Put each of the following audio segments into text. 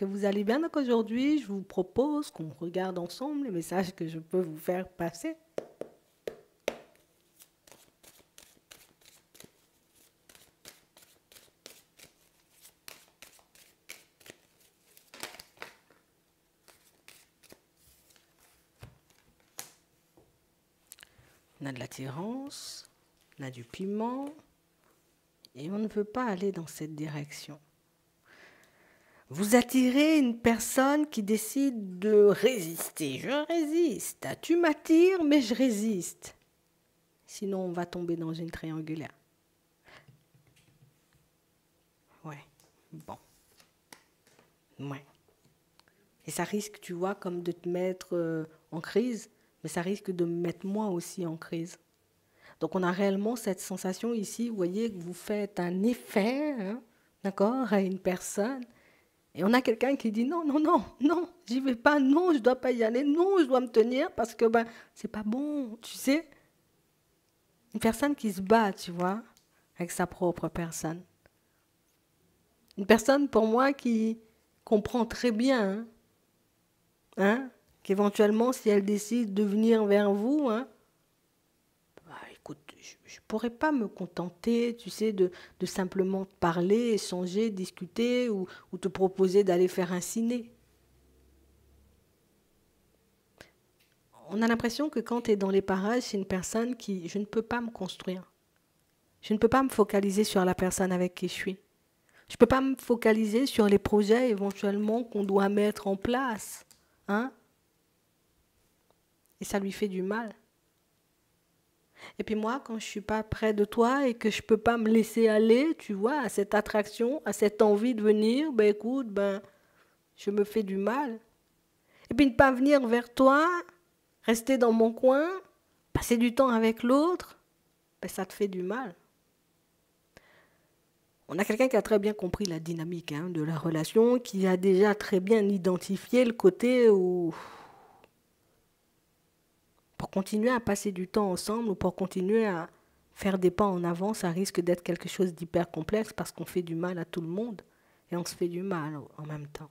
que vous allez bien. Donc aujourd'hui, je vous propose qu'on regarde ensemble les messages que je peux vous faire passer. On a de l'attirance, on a du piment, et on ne veut pas aller dans cette direction. Vous attirez une personne qui décide de résister. Je résiste. Tu m'attires, mais je résiste. Sinon, on va tomber dans une triangulaire. Ouais, bon. Ouais. Et ça risque, tu vois, comme de te mettre en crise, mais ça risque de me mettre moi aussi en crise. Donc on a réellement cette sensation ici, vous voyez, que vous faites un effet, hein, d'accord, à une personne. Et on a quelqu'un qui dit non, non, non, non, j'y vais pas, non, je dois pas y aller, non, je dois me tenir parce que ben c'est pas bon, tu sais. Une personne qui se bat, tu vois, avec sa propre personne. Une personne pour moi qui comprend très bien, hein, qu'éventuellement si elle décide de venir vers vous, hein, bah, écoute, je ne pourrais pas me contenter, tu sais, de simplement parler, échanger, discuter ou te proposer d'aller faire un ciné. On a l'impression que quand tu es dans les parages, c'est une personne qui... Je ne peux pas me construire. Je ne peux pas me focaliser sur la personne avec qui je suis. Je ne peux pas me focaliser sur les projets éventuellement qu'on doit mettre en place. Hein? Et ça lui fait du mal. Et puis moi, quand je ne suis pas près de toi et que je ne peux pas me laisser aller, tu vois, à cette attraction, à cette envie de venir, ben écoute, ben, je me fais du mal. Et puis ne pas venir vers toi, rester dans mon coin, passer du temps avec l'autre, ben ça te fait du mal. On a quelqu'un qui a très bien compris la dynamique hein, de la relation, qui a déjà très bien identifié le côté où pour continuer à passer du temps ensemble ou pour continuer à faire des pas en avant, ça risque d'être quelque chose d'hyper complexe parce qu'on fait du mal à tout le monde et on se fait du mal en même temps.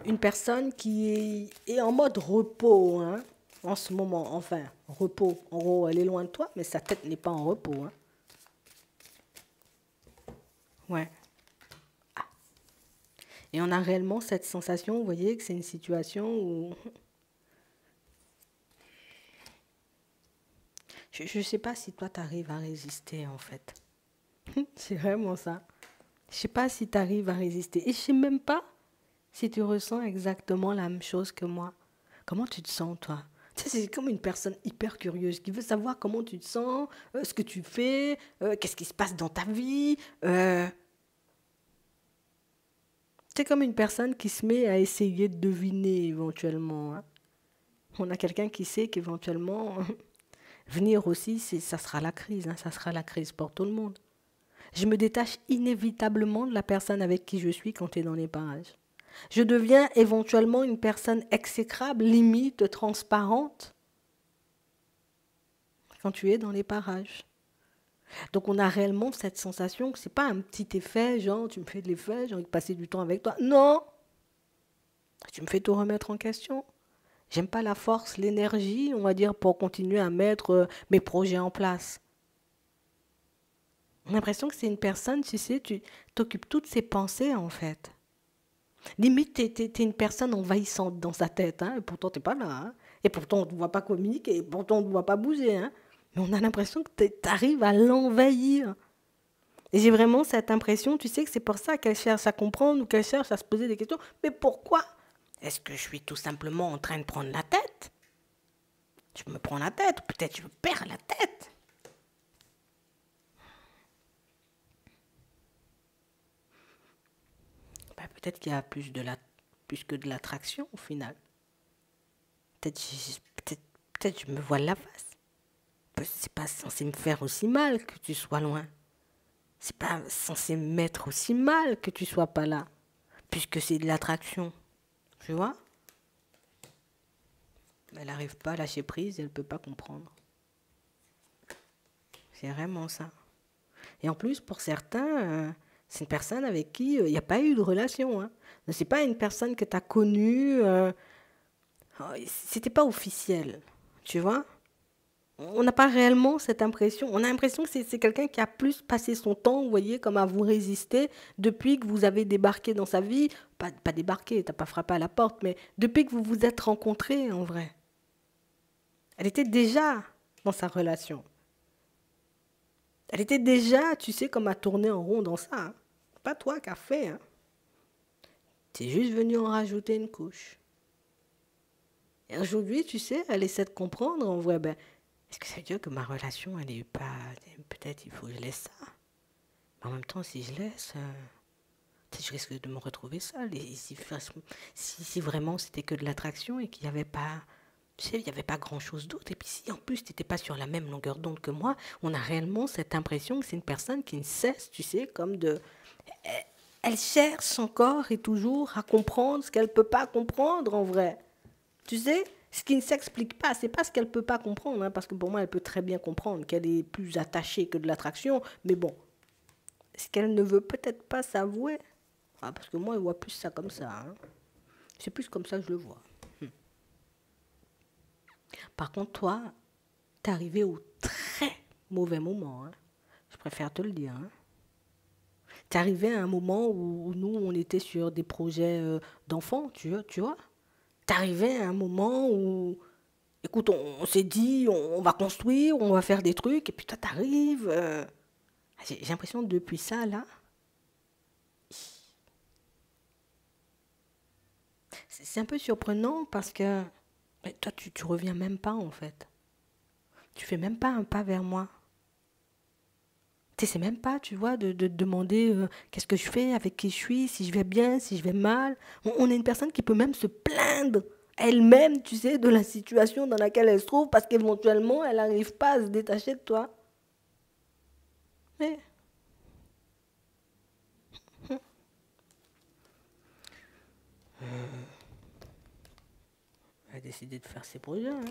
Une personne qui est en mode repos hein, en ce moment, enfin, repos, en gros, elle est loin de toi, mais sa tête n'est pas en repos. Hein. Ouais. Ah. Et on a réellement cette sensation, vous voyez, que c'est une situation où... Je ne sais pas si toi, tu arrives à résister, en fait. C'est vraiment ça. Je ne sais pas si tu arrives à résister. Et je ne sais même pas si tu ressens exactement la même chose que moi. Comment tu te sens, toi? Tu sais, c'est comme une personne hyper curieuse qui veut savoir comment tu te sens, ce que tu fais, qu'est-ce qui se passe dans ta vie. C'est comme une personne qui se met à essayer de deviner éventuellement. Hein. On a quelqu'un qui sait qu'éventuellement, venir aussi, ça sera la crise. Hein, ça sera la crise pour tout le monde. Je me détache inévitablement de la personne avec qui je suis quand tu es dans les parages. Je deviens éventuellement une personne exécrable, limite, transparente, quand tu es dans les parages. Donc on a réellement cette sensation que ce n'est pas un petit effet, genre tu me fais de l'effet, j'ai envie de passer du temps avec toi. Non, tu me fais tout remettre en question. J'aime pas la force, l'énergie, on va dire, pour continuer à mettre mes projets en place. On a l'impression que c'est une personne, tu sais, tu t'occupes toutes ses pensées en fait. Limite, t'es une personne envahissante dans sa tête, hein, et pourtant t'es pas là. Hein, et pourtant on ne te voit pas communiquer, et pourtant on ne te voit pas bouger. Hein, mais on a l'impression que tu arrives à l'envahir. Et j'ai vraiment cette impression, tu sais, que c'est pour ça qu'elle cherche à comprendre ou qu'elle cherche à se poser des questions. Mais pourquoi? Est-ce que je suis tout simplement en train de prendre la tête? Je me prends la tête, ou peut-être je perds la tête. Ben, peut-être qu'il y a plus que de l'attraction au final. Peut-être je me voile la face. C'est pas censé me faire aussi mal que tu sois loin. C'est pas censé me mettre aussi mal que tu sois pas là. Puisque c'est de l'attraction. Tu vois? Elle n'arrive pas à lâcher prise, elle ne peut pas comprendre. C'est vraiment ça. Et en plus, pour certains, C'est une personne avec qui il n'y a pas eu de relation. Hein. Ce n'est pas une personne que tu as connue. C'était pas officiel. Tu vois? On n'a pas réellement cette impression. On a l'impression que c'est quelqu'un qui a plus passé son temps, vous voyez, comme à vous résister depuis que vous avez débarqué dans sa vie. Pas débarqué, t'as pas frappé à la porte, mais depuis que vous vous êtes rencontrés, en vrai. Elle était déjà dans sa relation. Elle était déjà, tu sais, comme à tourner en rond dans ça. Hein. Pas toi qui as fait. Hein. T'es juste venu en rajouter une couche. Et aujourd'hui, tu sais, elle essaie de comprendre, en vrai, ben, est-ce que ça veut dire que ma relation, elle est pas... Peut-être il faut que je laisse ça. Mais en même temps, si je laisse, je risque de me retrouver seule. Et si vraiment c'était que de l'attraction et qu'il n'y avait pas... Tu sais, il n'y avait pas grand-chose d'autre. Et puis si en plus tu n'étais pas sur la même longueur d'onde que moi, on a réellement cette impression que c'est une personne qui ne cesse, tu sais, comme de... Elle cherche encore et toujours à comprendre ce qu'elle ne peut pas comprendre en vrai. Tu sais, ce qui ne s'explique pas, c'est pas ce qu'elle ne peut pas comprendre, hein, parce que pour moi, elle peut très bien comprendre qu'elle est plus attachée que de l'attraction, mais bon, ce qu'elle ne veut peut-être pas s'avouer, parce que moi, je vois plus ça comme ça. Hein. C'est plus comme ça que je le vois. Par contre, toi, t'es arrivé au très mauvais moment. Hein. Je préfère te le dire. Hein. T'es arrivé à un moment où nous, on était sur des projets d'enfants, tu vois. T'es arrivé à un moment où, écoute, on s'est dit, on va construire, on va faire des trucs, et puis toi, t'arrives. J'ai l'impression que depuis ça, là, c'est un peu surprenant parce que mais toi, tu reviens même pas, en fait. Tu fais même pas un pas vers moi. Tu sais même pas, tu vois, de demander qu'est-ce que je fais, avec qui je suis, si je vais bien, si je vais mal. On est une personne qui peut même se plaindre elle-même, tu sais, de la situation dans laquelle elle se trouve parce qu'éventuellement, elle n'arrive pas à se détacher de toi. Mais elle a décidé de faire ses projets. Hein.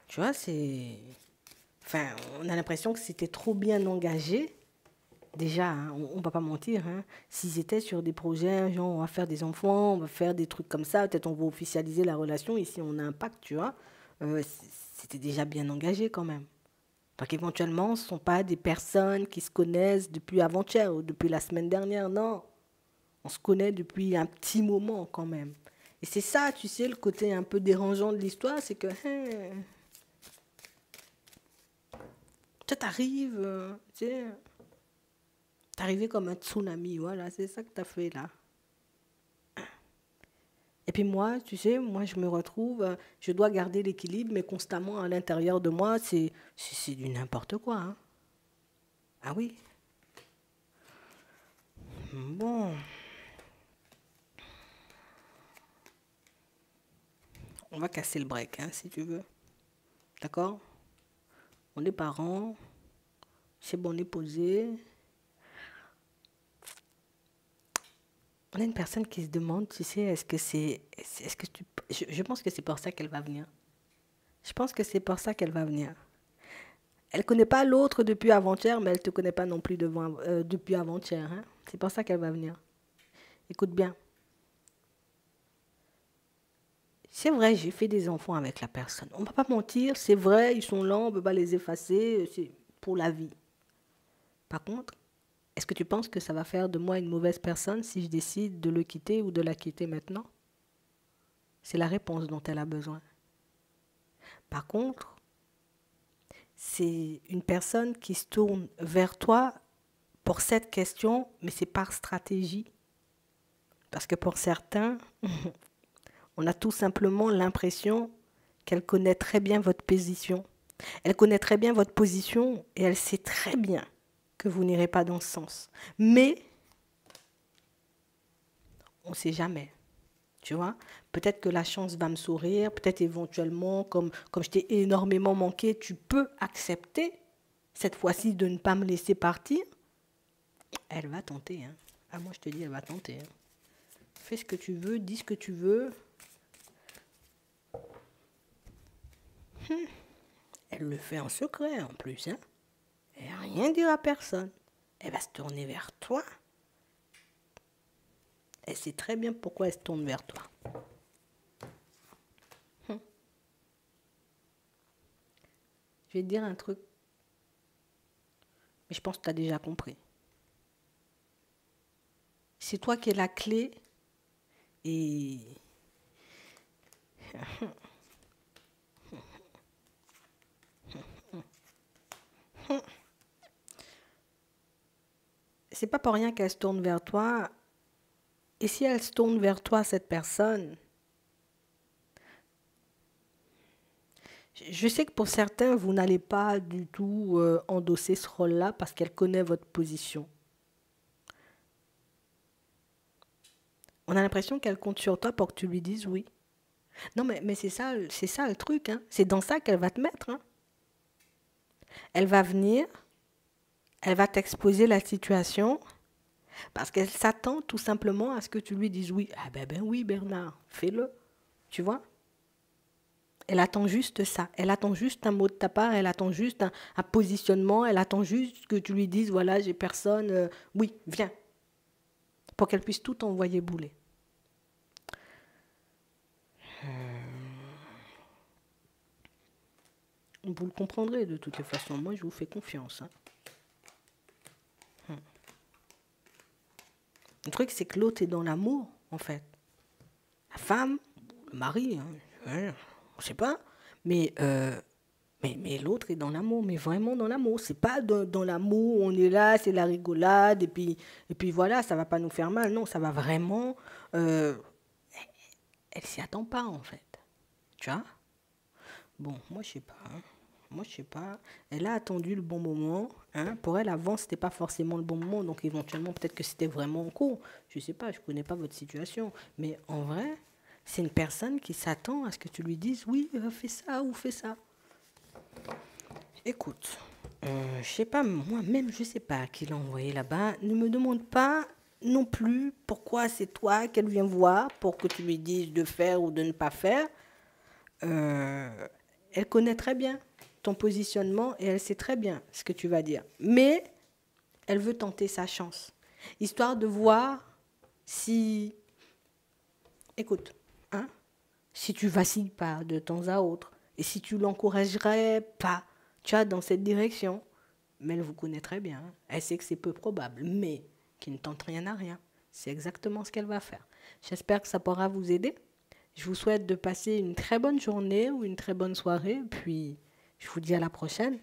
Tu vois, c'est... Enfin, on a l'impression que c'était trop bien engagé. Déjà, hein, on ne va pas mentir, hein, s'ils étaient sur des projets, genre on va faire des enfants, on va faire des trucs comme ça, peut-être on va officialiser la relation, ici on a un pacte, tu vois, c'était déjà bien engagé quand même. Donc éventuellement, ce ne sont pas des personnes qui se connaissent depuis avant-hier ou depuis la semaine dernière, non. On se connaît depuis un petit moment quand même. Et c'est ça, tu sais, le côté un peu dérangeant de l'histoire, c'est que, tu t'arrives, tu sais, t'es arrivé comme un tsunami, voilà, c'est ça que t'as fait là. Et puis moi, tu sais, moi je me retrouve, je dois garder l'équilibre, mais constamment à l'intérieur de moi, c'est du n'importe quoi. Hein. Ah oui. Bon, on va casser le break, hein, si tu veux. D'accord? On est parents, c'est bon, on est posé. On a une personne qui se demande, tu sais, est-ce que tu, je pense que c'est pour ça qu'elle va venir. Je pense que c'est pour ça qu'elle va venir. Elle ne connaît pas l'autre depuis avant-hier, mais elle ne te connaît pas non plus depuis avant-hier. Hein. C'est pour ça qu'elle va venir. Écoute bien. C'est vrai, j'ai fait des enfants avec la personne. On ne va pas mentir, c'est vrai, ils sont là, on ne peut pas les effacer, c'est pour la vie. Par contre, est-ce que tu penses que ça va faire de moi une mauvaise personne si je décide de le quitter ou de la quitter maintenant? C'est la réponse dont elle a besoin. Par contre, c'est une personne qui se tourne vers toi pour cette question, mais c'est par stratégie. Parce que pour certains, on a tout simplement l'impression qu'elle connaît très bien votre position. Elle connaît très bien votre position et elle sait très bien que vous n'irez pas dans ce sens. Mais on ne sait jamais. Tu vois, peut-être que la chance va me sourire, peut-être éventuellement, comme je t'ai énormément manqué, tu peux accepter cette fois-ci de ne pas me laisser partir. Elle va tenter. Hein. Ah, moi, je te dis, elle va tenter. Hein. Fais ce que tu veux, dis ce que tu veux. Elle le fait en secret en plus. Hein. Elle n'a rien dit à personne. Elle va se tourner vers toi Elle sait très bien pourquoi elle se tourne vers toi. Je vais te dire un truc, mais je pense que tu as déjà compris. C'est toi qui es la clé et... C'est pas pour rien qu'elle se tourne vers toi. Et si elle se tourne vers toi, cette personne, je sais que pour certains, vous n'allez pas du tout endosser ce rôle-là parce qu'elle connaît votre position. On a l'impression qu'elle compte sur toi pour que tu lui dises oui. Non, mais c'est ça le truc. Hein. C'est dans ça qu'elle va te mettre. Hein. Elle va venir, elle va t'exposer la situation parce qu'elle s'attend tout simplement à ce que tu lui dises oui. Ah ben oui, Bernard, fais-le. Tu vois? Elle attend juste ça. Elle attend juste un mot de ta part. Elle attend juste un positionnement. Elle attend juste que tu lui dises, voilà, j'ai personne. Oui, viens. Pour qu'elle puisse tout envoyer bouler. Vous le comprendrez de toutes les façons. Moi, je vous fais confiance. Hein. Le truc, c'est que l'autre est dans l'amour, en fait. La femme, le mari, hein, ouais, je sais pas. Mais l'autre est dans l'amour, mais vraiment dans l'amour. C'est pas dans l'amour, on est là, c'est la rigolade, et puis voilà, ça va pas nous faire mal. Non, ça va vraiment... elle s'y attend pas, en fait. Tu vois? Bon, moi, je sais pas. Hein. Moi, je sais pas. Elle a attendu le bon moment. Hein. Pour elle, avant, c'était pas forcément le bon moment. Donc, éventuellement, peut-être que c'était vraiment en cours. Je sais pas, je connais pas votre situation. Mais en vrai, c'est une personne qui s'attend à ce que tu lui dises, oui, fais ça ou fais ça. Écoute, je sais pas, moi-même, je sais pas qui l'a envoyé là-bas. Ne me demande pas non plus pourquoi c'est toi qu'elle vient voir pour que tu lui dises de faire ou de ne pas faire. Elle connaît très bien ton positionnement et elle sait très bien ce que tu vas dire. Mais elle veut tenter sa chance, histoire de voir si... Écoute, hein, si tu vacilles pas de temps à autre et si tu l'encouragerais pas, tu vois, dans cette direction. Mais elle vous connaît très bien. Hein. Elle sait que c'est peu probable, mais qu'il ne tente rien à rien. C'est exactement ce qu'elle va faire. J'espère que ça pourra vous aider. Je vous souhaite de passer une très bonne journée ou une très bonne soirée. Puis, je vous dis à la prochaine.